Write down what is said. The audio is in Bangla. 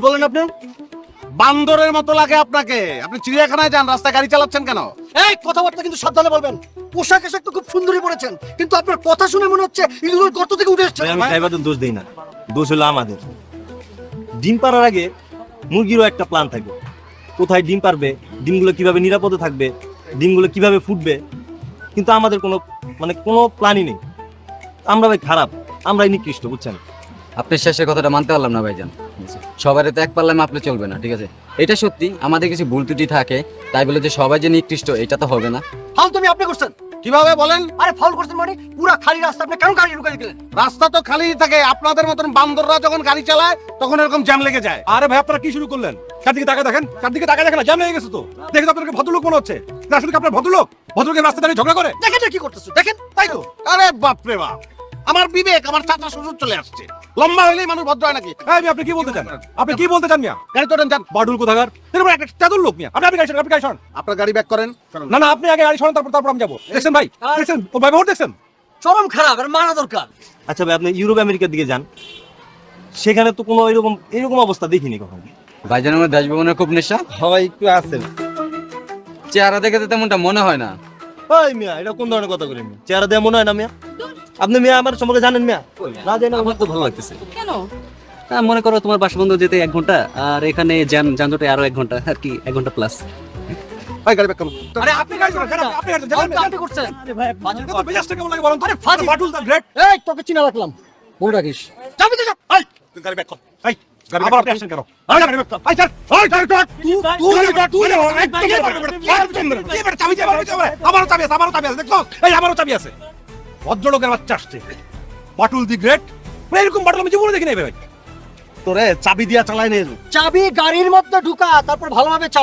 বলেন আপনি? বান্দরের মতো লাগে আপনাকে। আপনি চিড়িয়াখানায় যান, রাস্তায় গাড়ি চালাচ্ছেন কেন? এই কথাবার্তা কিন্তু সাবধানে বলবেন। পোশাক আশাক তো খুব সুন্দরই পড়েছেন, কিন্তু আপনার কথা শুনে মনে হচ্ছে ইঁদুরের গর্ত থেকে উঠে এসেছেন। আমি ড্রাইভারদের দোষ দেই না, দোষ হলো আমাদের। ডিম পাড়ার আগে মুরগিরও একটা প্ল্যান থাকবে, কোথায় ডিম পারবে, ডিমগুলো কিভাবে নিরাপদে থাকবে, ডিমগুলো কিভাবে ফুটবে, কিন্তু আমাদের কোনো প্ল্যানই নেই। আমরা ভাই খারাপ, আমরাই নিকৃষ্ট, বুঝছেন? আপনার শেষের কথাটা মানতে পারলাম না ভাইজান। সবাই তো এক পাল্লায় মাপলে চলবে না, ঠিক আছে? এটা সত্যি আমাদের কিছু ভুল ত্রুটি থাকে, তাই বলে যে সবাই যে নিকৃষ্ট এটা তো হবে না। ফাউল তুমি আপনি করছেন। কিভাবে বলেন? আরে ফাউল করছেন মানে পুরা খালি রাস্তা আপনি কেন গাড়ি ঢুকাই দিলেন? রাস্তা তো খালি থাকে, আপনাদের মতন বান্দররা যখন গাড়ি চালায় তখন এরকম জ্যাম লেগে যায়। আরে ভাই আপনারা কি শুরু করলেন? চারদিকে তাকা দেখেন, চারদিকে তাকা দেখেন, জ্যাম হয়ে গেছে তো। দেখে তো আপনাকে ভদ্রলোক মনে হচ্ছে। আসলে কি আপনার ভদ্রলোক? ভদ্রলোকের রাস্তায় দাঁড়িয়ে ঝগড়া করে? দেখেন কি করতেছো, দেখেন তাই তো। আরে বাপরে বাপ, আমার বিবেক, আমার চাচা শ্বশুর চলে আসছে। লম্বা হইলেই মানুষ ভদ্র হয় নাকি? হ্যাঁ আপনি কি বলতে চান? আপনি কি বলতে চান মিয়া? গাড়ি তোলেন, যান। বাডুল কোথাকার? এরকম একটা চাদর লোক মিয়া। আপনি গাড়ি সরান, আপনি গাড়ি সরান। আপনার গাড়ি ব্যাক করেন। না না, আপনি আগে গাড়ি সরান, তারপর আমি যাবো। দেখছেন ভাই, দেখছেন ও ব্যবহার দেখছেন? চরম খারাপ, আর মানা দরকার। আচ্ছা ভাই, আপনি ইউরোপ আমেরিকার দিকে যান, সেখানে তো কোনো এরকম অবস্থা দেখিনি কখনো। ভাইজান আমার দেশ ভ্রমণের খুব নেশা, সবাই একটু আছেন। চেহারা দেখে তো তেমনটা মনে হয় না। ওই মিয়া, এটা কোন ধরনের কথা করেন? চেহারা দেয়া মনে হয় না মিয়া? আপনি মিয়া আমার সম্পর্কে জানেন মিয়া? না জানেন? আমার তো ভালো লাগতেছে। কেন? মনে করো তোমার বাসা বন্ধ যেতে 1 ঘন্টা, আর এখানে যানজটে আরো 1 ঘন্টা, আর কি 1 ঘন্টা প্লাস। ভাই গাড়ি ব্যাক করুন। আরে আপনি গাড়ি সরান, কেন আপনি গাড়ি ফাউল সরান? আপনি করছেন। কত মেজাজটা কেমন লাগে বলেন তো? আরে ফাজিল। বাডুল দা গ্রেট। এই তোকে চিনা রাখলাম, মনে রাখিস। যাবি তো যা। এই তুই গাড়ি ব্যাক কর। এই গাড়ি আবার আপনি আসেন কেন? আরে গাড়ি ব্যাক কর। এই স্যার, ওই গাড়ি কর। আমারও চাবি আছে। ভদ্রলোকের বাচ্চা আসছে, বাটুল দি গ্রেট। এরকম বাটুল আমি জীবনে দেখি নাই ভাই। তোরে চাবি দিয়া চালাই নিয়ে এলো। চাবি গাড়ির মধ্যে ঢুকা, তারপর ভালোভাবে চালা।